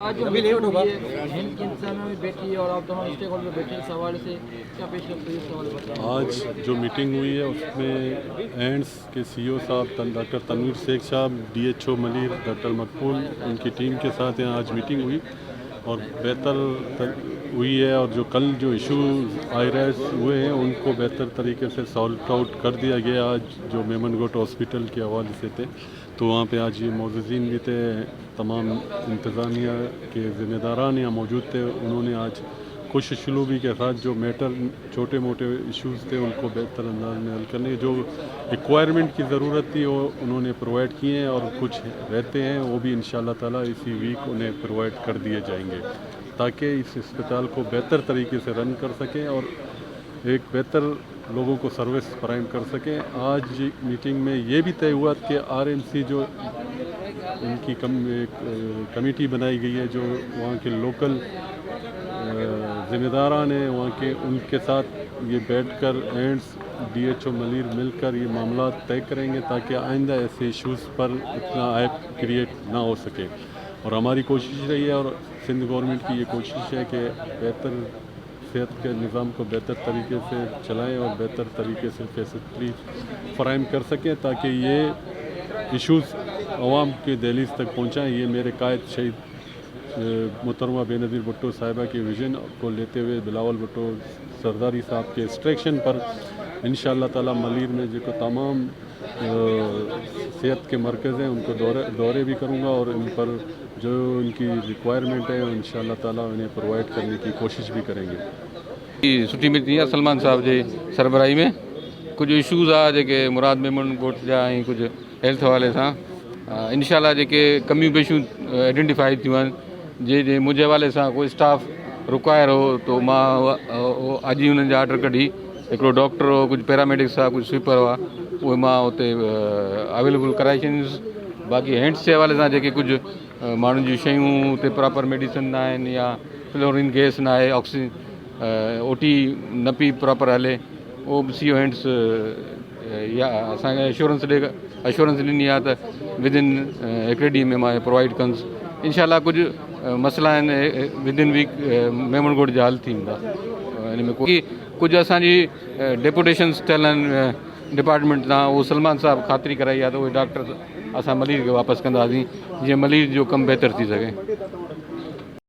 آج جو میٹنگ ہوئی ہے ہند کی انتظامیہ میں بیٹھی ہے اور آپ تمام اسٹیک ہولڈر بیٹھے ہیں، اس حوالے سے کیا پیش رفت ہے؟ اس حوالے بتائیں۔ آج جو میٹنگ ہوئی ہے اس میں اینڈس کے سی او صاحب ڈاکٹر تنویر شیخ صاحب، D H O Malir doctor Maqbool, ان کی ٹیم کے ساتھ یہاں آج میٹنگ ہوئی اور بہتر ہوئی ہے، اور جو کل جو ایشوز آئی ریز ہوئے ہیں ان کو بہتر طریقے سے سالٹ آؤٹ کر دیا گیا آج جو میمن گوٹ ہاسپٹل کے حوالے سے تھے، تو وہاں پہ آج یہ معززین بھی تھے، تمام انتظامیہ کے ذمہ داران یہاں موجود تھے۔ انہوں نے آج خوش اسلوبی کے ساتھ جو میٹر چھوٹے موٹے ایشوز تھے ان کو بہتر انداز میں حل کرنے جو ریکوائرمنٹ کی ضرورت تھی وہ انہوں نے پرووائڈ کیے ہیں، اور کچھ رہتے ہیں وہ بھی انشاءاللہ تعالیٰ اسی ویک انہیں پرووائڈ کر دیے جائیں گے تاکہ اس اسپتال کو بہتر طریقے سے رن کر سکیں اور ایک بہتر لوگوں کو سروس فراہم کر سکیں۔ آج میٹنگ میں یہ بھی طے ہوا کہ آر ایم سی جو ان کی کمیٹی بنائی گئی ہے جو وہاں کے لوکل ذمہ داران ہیں وہاں کے، ان کے ساتھ یہ بیٹھ کر اینڈس ڈی ایچ او ملیر مل کر یہ معاملات طے کریں گے تاکہ آئندہ ایسے ایشوز پر اتنا عائب کریٹ نہ ہو سکے۔ اور ہماری کوشش رہی ہے اور سندھ گورنمنٹ کی یہ کوشش ہے کہ بہتر صحت کے نظام کو بہتر طریقے سے چلائیں اور بہتر طریقے سے فیسلٹی فراہم کر سکیں تاکہ یہ ایشوز عوام کے دہلیز تک پہنچائیں۔ یہ میرے قائد شہید محترمہ بے نظیر بھٹو صاحبہ کے ویژن کو لیتے ہوئے بلاول بھٹو سرداری صاحب کے انسٹرکشن پر انشاءاللہ تعالیٰ ملیر میں جو تمام صحت کے مرکز ہیں ان کو دورے بھی کروں گا اور ان پر جو ان کی ریکوائرمنٹ ہے انشاءاللہ تعالیٰ انہیں پرووائڈ کرنے کی کوشش بھی کریں گے۔ سٹھی میٹنگ ہے سلمان صاحب جی سربراہی میں کچھ ایشوز آ مراد میمن گوٹ جا کچھ ہیلتھ حوالے سے انشاءاللہ کمیوں بیشوں آئیڈینٹیفائی تھیوں جی مجھے حوالے سے کوئی اسٹاف رکائر ہو تو ماں اج ہی انہوں نے آرڈر کھی ایک ڈاکٹر ہو کچھ پیرامیڈکس کچھ سویپر ہوا وہ ماں اتنے اویلیبل کرائی چھس۔ باقی ہینڈس کے حوالے سے کچھ مانن جو شیوں تے پراپر میڈیسن نہ یا فلورین گیس نہ ہے آکسیجن او ٹی نہ پی پراپر ہلے وہ سی او ہینڈس یا ایشورنس ڈنی ہے تو ودن ہکڑے ڈی میں میں پرووائڈ کنس انشاءاللہ کچھ مسئلہ ودن ویک میمن گوٹ جا حل تھی ان میں کچھ اسی ڈیپوٹیشنس ٹھل ڈپارٹمنٹ تا وہ سلمان صاحب خاطری کرائی ہے تو وہ ڈاکٹر اصا ملیر کے واپس کندا جی ملیر جو کم بہتر تھی سکے۔